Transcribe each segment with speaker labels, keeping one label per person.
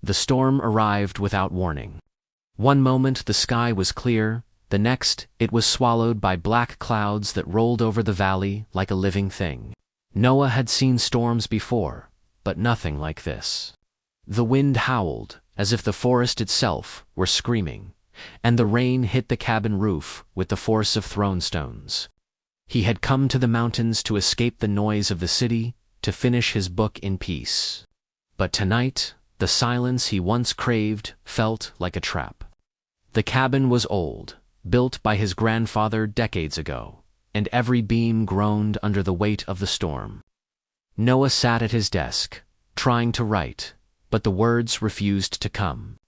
Speaker 1: The storm arrived without warning. One moment the sky was clear, the next it was swallowed by black clouds that rolled over the valley like a living thing. Noah had seen storms before, but nothing like this. The wind howled, as if the forest itself were screaming, and the rain hit the cabin roof with the force of thrown stones. He had come to the mountains to escape the noise of the city, to finish his book in peace. But tonight, the silence he once craved felt like a trap. The cabin was old, built by his grandfather decades ago, and every beam groaned under the weight of the storm. Noah sat at his desk, trying to write, but the words refused to come.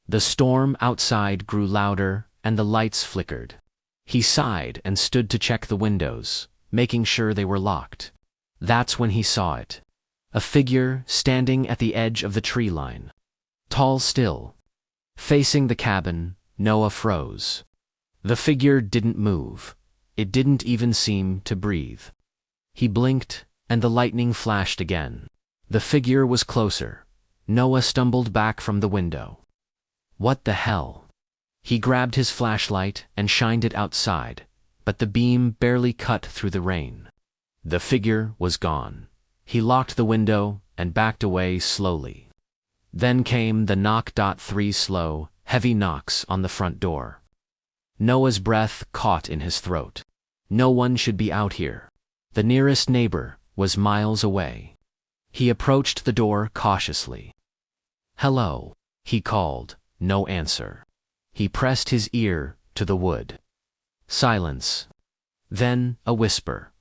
Speaker 1: The storm outside grew louder, and the lights flickered. He sighed and stood to check the windows, making sure they were locked. That's when he saw it. A figure standing at the edge of the tree line. Tall still. Facing the cabin, Noah froze. The figure didn't move. It didn't even seem to breathe. He blinked, and the lightning flashed again. The figure was closer. Noah stumbled back from the window. What the hell? He grabbed his flashlight and shined it outside, but the beam barely cut through the rain. The figure was gone. He locked the window and backed away slowly. Then came the knock. 3 slow, heavy knocks on the front door. Noah's breath caught in his throat. No one should be out here. The nearest neighbor was miles away. He approached the door cautiously. "Hello," he called. No answer. He pressed his ear to the wood. Silence. Then a whisper.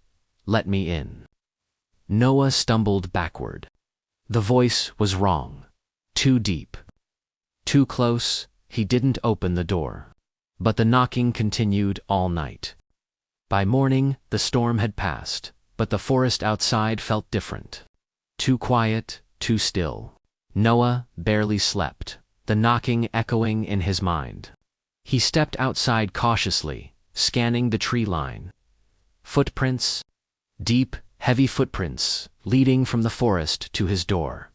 Speaker 1: "Let me in." Noah stumbled backward. The voice was wrong. Too deep. Too close. He didn't open the door. But the knocking continued all night. By morning, the storm had passed, but the forest outside felt different. Too quiet, too still. Noah barely slept, the knocking echoing in his mind. He stepped outside cautiously, scanning the tree line. Footprints. Deep, heavy footprints, leading from the forest to his door.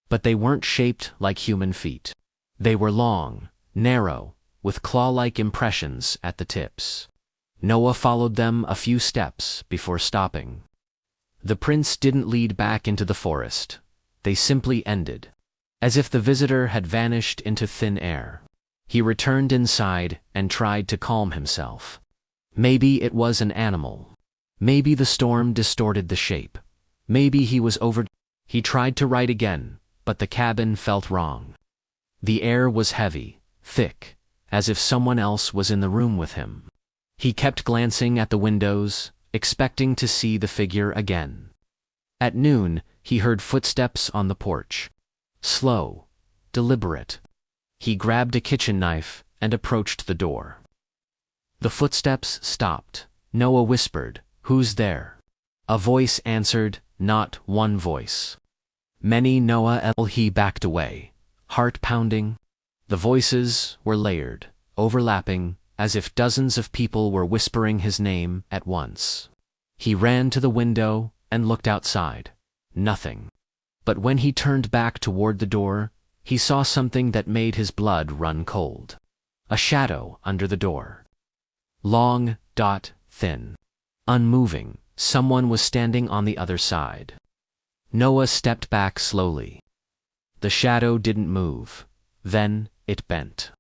Speaker 1: But they weren't shaped like human feet. They were long, narrow, with claw-like impressions at the tips. Noah followed them a few steps before stopping. The prints didn't lead back into the forest. They simply ended, as if the visitor had vanished into thin air. He returned inside and tried to calm himself. Maybe it was an animal. Maybe the storm distorted the shape. Maybe he was over. He tried to write again, but the cabin felt wrong. The air was heavy, thick, as if someone else was in the room with him. He kept glancing at the windows, expecting to see the figure again. At noon, he heard footsteps on the porch. Slow, deliberate. He grabbed a kitchen knife and approached the door. The footsteps stopped. Noah whispered, "Who's there?" A voice answered, not one voice. Many. Noah. He backed away, heart pounding. The voices were layered, overlapping, as if dozens of people were whispering his name at once. He ran to the window and looked outside. Nothing. But when he turned back toward the door, he saw something that made his blood run cold. A shadow under the door. Long, thin. Unmoving, someone was standing on the other side. Noah stepped back slowly. The shadow didn't move. Then it bent.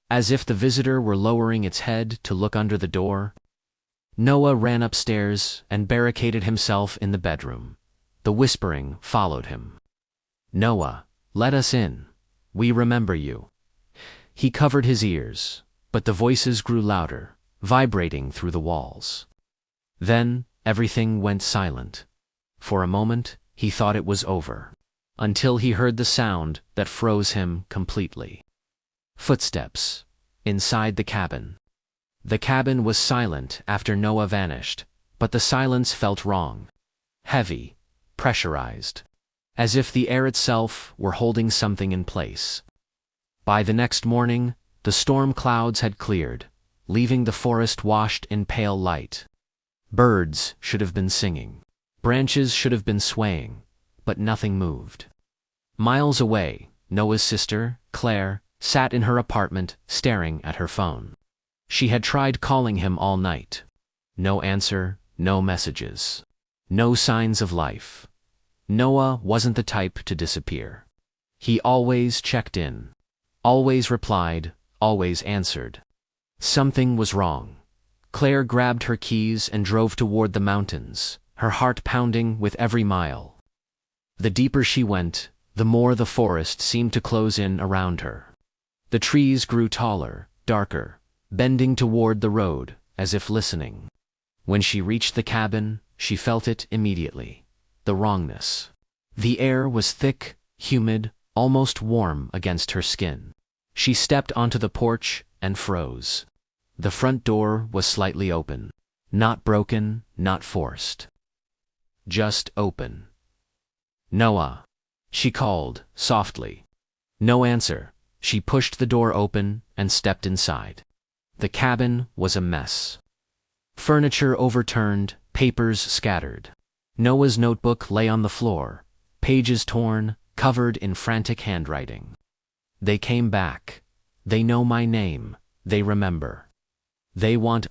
Speaker 1: As if the visitor were lowering its head to look under the door. Noah ran upstairs and barricaded himself in the bedroom. The whispering followed him. "Noah, let us in. We remember you." He covered his ears, but the voices grew louder, vibrating through the walls. Then everything went silent. For a moment, he thought it was over, until he heard the sound that froze him completely. Footsteps. Inside the cabin. The cabin was silent after Noah vanished, but the silence felt wrong. Heavy, pressurized. As if the air itself were holding something in place. By the next morning, the storm clouds had cleared, leaving the forest washed in pale light. Birds should have been singing. Branches should have been swaying, but nothing moved. Miles away, Noah's sister, Claire, sat in her apartment, staring at her phone. She had tried calling him all night. No answer, no messages. No signs of life. Noah wasn't the type to disappear. He always checked in. Always replied, always answered. Something was wrong. Claire grabbed her keys and drove toward the mountains, her heart pounding with every mile. The deeper she went, the more the forest seemed to close in around her. The trees grew taller, darker, bending toward the road, as if listening. When she reached the cabin, she felt it immediately. The wrongness. The air was thick, humid, almost warm against her skin. She stepped onto the porch and froze. The front door was slightly open. Not broken, not forced. Just open. Noah. She called, softly. No answer. She pushed the door open and stepped inside. The cabin was a mess. Furniture overturned, papers scattered. Noah's notebook lay on the floor, pages torn, covered in frantic handwriting. They came back. They know my name. They remember. They want